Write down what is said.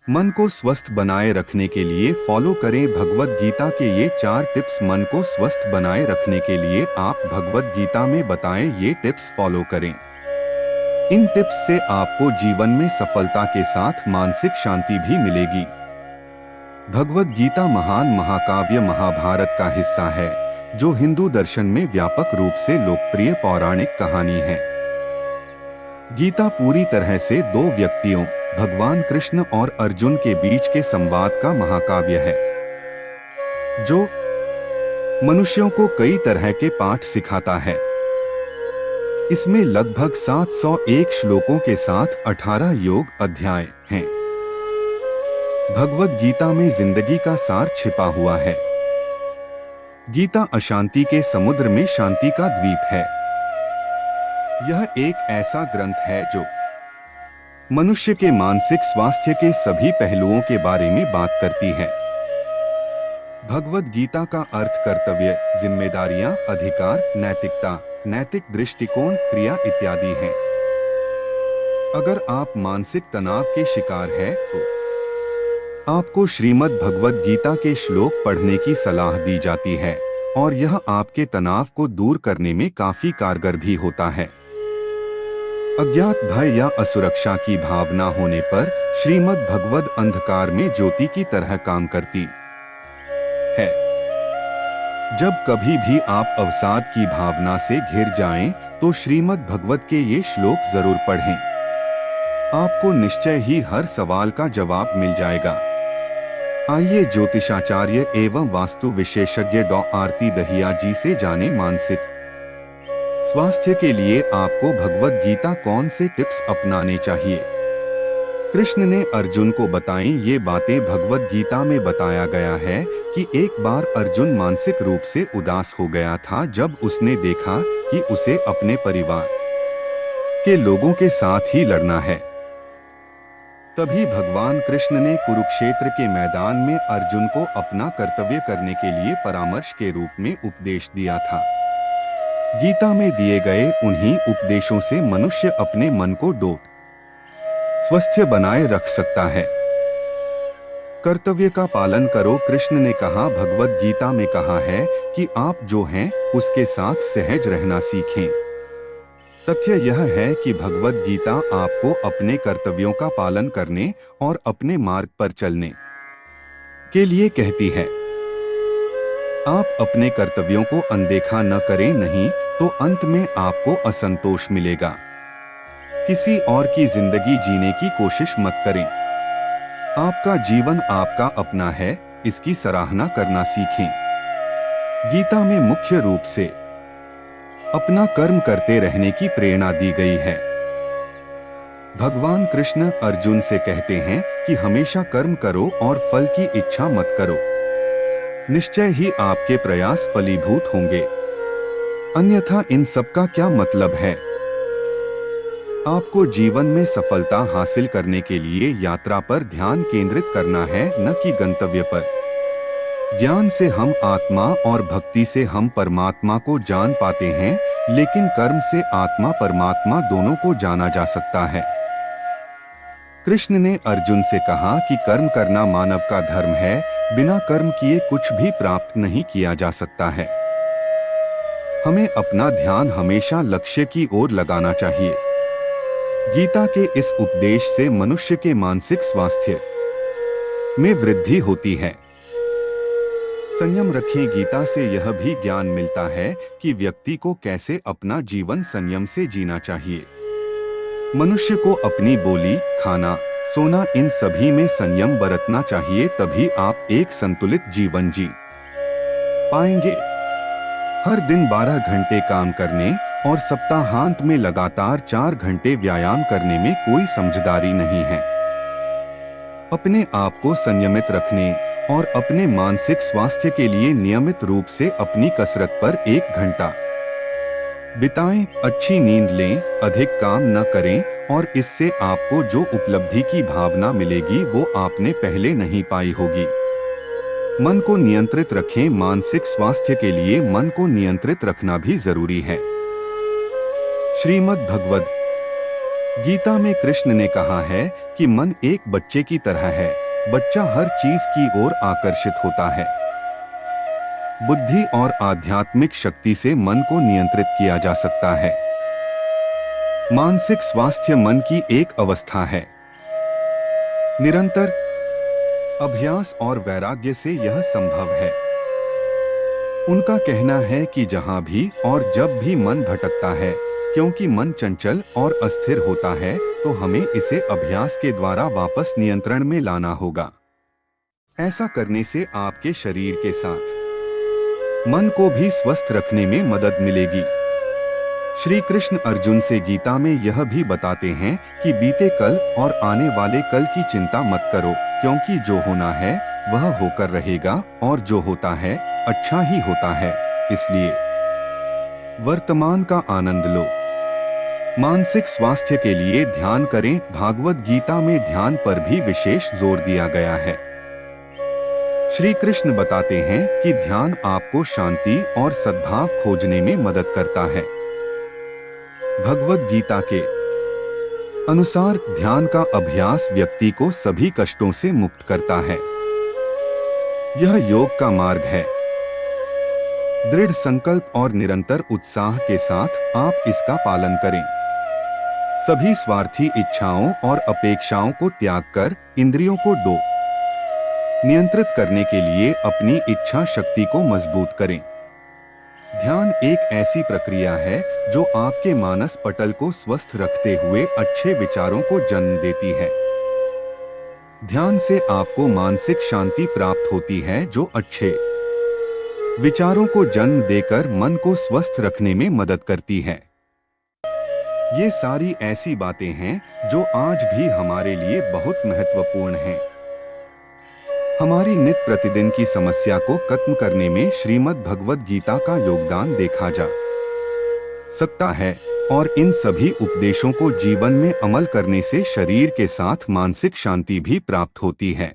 मन को स्वस्थ बनाए रखने के लिए फॉलो करें भगवत गीता के ये 4 टिप्स। मन को स्वस्थ बनाए रखने के लिए आप भगवत गीता में बताएं ये टिप्स फॉलो करें। इन टिप्स से आपको जीवन में सफलता के साथ मानसिक शांति भी मिलेगी। भगवत गीता महान महाकाव्य महाभारत का हिस्सा है, जो हिंदू दर्शन में व्यापक रूप से लोकप्रिय पौराणिक कहानी है। गीता पूरी तरह से 2 व्यक्तियों, भगवान कृष्ण और अर्जुन के बीच के संवाद का महाकाव्य है, जो मनुष्यों को कई तरह के पाठ सिखाता है। इसमें लगभग 701 श्लोकों के साथ 18 योग अध्याय हैं। भगवत गीता में जिंदगी का सार छिपा हुआ है। गीता अशांति के समुद्र में शांति का द्वीप है। यह एक ऐसा ग्रंथ है जो मनुष्य के मानसिक स्वास्थ्य के सभी पहलुओं के बारे में बात करती है। भगवत गीता का अर्थ कर्तव्य, जिम्मेदारियां, अधिकार, नैतिकता, नैतिक दृष्टिकोण, क्रिया इत्यादि है। अगर आप मानसिक तनाव के शिकार हैं तो आपको श्रीमद् भगवत गीता के श्लोक पढ़ने की सलाह दी जाती है, और यह आपके तनाव को दूर करने में काफी कारगर भी होता है। अज्ञात भय या असुरक्षा की भावना होने पर श्रीमद् भगवत अंधकार में ज्योति की तरह काम करती है। जब कभी भी आप अवसाद की भावना से घिर जाएं, तो श्रीमद् भगवत के ये श्लोक जरूर पढ़ें। आपको निश्चय ही हर सवाल का जवाब मिल जाएगा। आइए ज्योतिषाचार्य एवं वास्तु विशेषज्ञ डॉ आरती दहिया जी से जाने मानसिक स्वास्थ्य के लिए आपको भगवत गीता कौन से टिप्स अपनाने चाहिए। कृष्ण ने अर्जुन को बताई ये बातें। भगवत गीता में बताया गया है कि एक बार अर्जुन मानसिक रूप से उदास हो गया था, जब उसने देखा कि उसे अपने परिवार के लोगों के साथ ही लड़ना है। तभी भगवान कृष्ण ने कुरुक्षेत्र के मैदान में अर्जुन को अपना कर्तव्य करने के लिए परामर्श के रूप में उपदेश दिया था। गीता में दिए गए उन्हीं उपदेशों से मनुष्य अपने मन को स्वस्थ बनाए रख सकता है। कर्तव्य का पालन करो। कृष्ण ने कहा, भगवत गीता में कहा है कि आप जो हैं उसके साथ सहज रहना सीखें। तथ्य यह है कि भगवत गीता आपको अपने कर्तव्यों का पालन करने और अपने मार्ग पर चलने के लिए कहती है। आप अपने कर्तव्यों को अनदेखा न करें, नहीं तो अंत में आपको असंतोष मिलेगा। किसी और की जिंदगी जीने की कोशिश मत करें। आपका जीवन आपका अपना है, इसकी सराहना करना सीखें। गीता में मुख्य रूप से अपना कर्म करते रहने की प्रेरणा दी गई है। भगवान कृष्ण अर्जुन से कहते हैं कि हमेशा कर्म करो और फल की इच्छा मत करो। निश्चय ही आपके प्रयास फलीभूत होंगे, अन्यथा इन सब का क्या मतलब है। आपको जीवन में सफलता हासिल करने के लिए यात्रा पर ध्यान केंद्रित करना है, न कि गंतव्य पर। ज्ञान से हम आत्मा और भक्ति से हम परमात्मा को जान पाते हैं, लेकिन कर्म से आत्मा परमात्मा दोनों को जाना जा सकता है। कृष्ण ने अर्जुन से कहा कि कर्म करना मानव का धर्म है, बिना कर्म किए कुछ भी प्राप्त नहीं किया जा सकता है। हमें अपना ध्यान हमेशा लक्ष्य की ओर लगाना चाहिए। गीता के इस उपदेश से मनुष्य के मानसिक स्वास्थ्य में वृद्धि होती है। संयम रखें। गीता से यह भी ज्ञान मिलता है कि व्यक्ति को कैसे अपना जीवन संयम से जीना चाहिए। मनुष्य को अपनी बोली, खाना, सोना, इन सभी में संयम बरतना चाहिए, तभी आप एक संतुलित जीवन जी पाएंगे। हर दिन 12 घंटे काम करने और सप्ताहांत में लगातार 4 घंटे व्यायाम करने में कोई समझदारी नहीं है। अपने आप को संयमित रखने और अपने मानसिक स्वास्थ्य के लिए नियमित रूप से अपनी कसरत पर 1 घंटा बिताएं। अच्छी नींद लें, अधिक काम न करें, और इससे आपको जो उपलब्धि की भावना मिलेगी वो आपने पहले नहीं पाई होगी। मन को नियंत्रित रखें। मानसिक स्वास्थ्य के लिए मन को नियंत्रित रखना भी जरूरी है। श्रीमद् भगवद गीता में कृष्ण ने कहा है कि मन एक बच्चे की तरह है। बच्चा हर चीज की ओर आकर्षित होता है। बुद्धि और आध्यात्मिक शक्ति से मन को नियंत्रित किया जा सकता है। मानसिक स्वास्थ्य मन की एक अवस्था है। निरंतर अभ्यास और वैराग्य से यह संभव है। उनका कहना है कि जहां भी और जब भी मन भटकता है, क्योंकि मन चंचल और अस्थिर होता है, तो हमें इसे अभ्यास के द्वारा वापस नियंत्रण में लाना होगा। ऐसा करने से आपके शरीर के साथ मन को भी स्वस्थ रखने में मदद मिलेगी। श्री कृष्ण अर्जुन से गीता में यह भी बताते हैं कि बीते कल और आने वाले कल की चिंता मत करो, क्योंकि जो होना है वह होकर रहेगा और जो होता है अच्छा ही होता है। इसलिए वर्तमान का आनंद लो। मानसिक स्वास्थ्य के लिए ध्यान करें। भागवत गीता में ध्यान पर भी विशेष जोर दिया गया है। श्री कृष्ण बताते हैं कि ध्यान आपको शांति और सद्भाव खोजने में मदद करता है। भगवत गीता के अनुसार ध्यान का अभ्यास व्यक्ति को सभी कष्टों से मुक्त करता है। यह योग का मार्ग है। दृढ़ संकल्प और निरंतर उत्साह के साथ आप इसका पालन करें। सभी स्वार्थी इच्छाओं और अपेक्षाओं को त्याग कर इंद्रियों को नियंत्रित करने के लिए अपनी इच्छा शक्ति को मजबूत करें। ध्यान एक ऐसी प्रक्रिया है जो आपके मानस पटल को स्वस्थ रखते हुए अच्छे विचारों को जन्म देती है। ध्यान से आपको मानसिक शांति प्राप्त होती है, जो अच्छे विचारों को जन्म देकर मन को स्वस्थ रखने में मदद करती है। ये सारी ऐसी बातें हैं जो आज भी हमारे लिए बहुत महत्वपूर्ण हैं। हमारी नित्य प्रतिदिन की समस्या को खत्म करने में श्रीमद् भगवद गीता का योगदान देखा जा सकता है, और इन सभी उपदेशों को जीवन में अमल करने से शरीर के साथ मानसिक शांति भी प्राप्त होती है।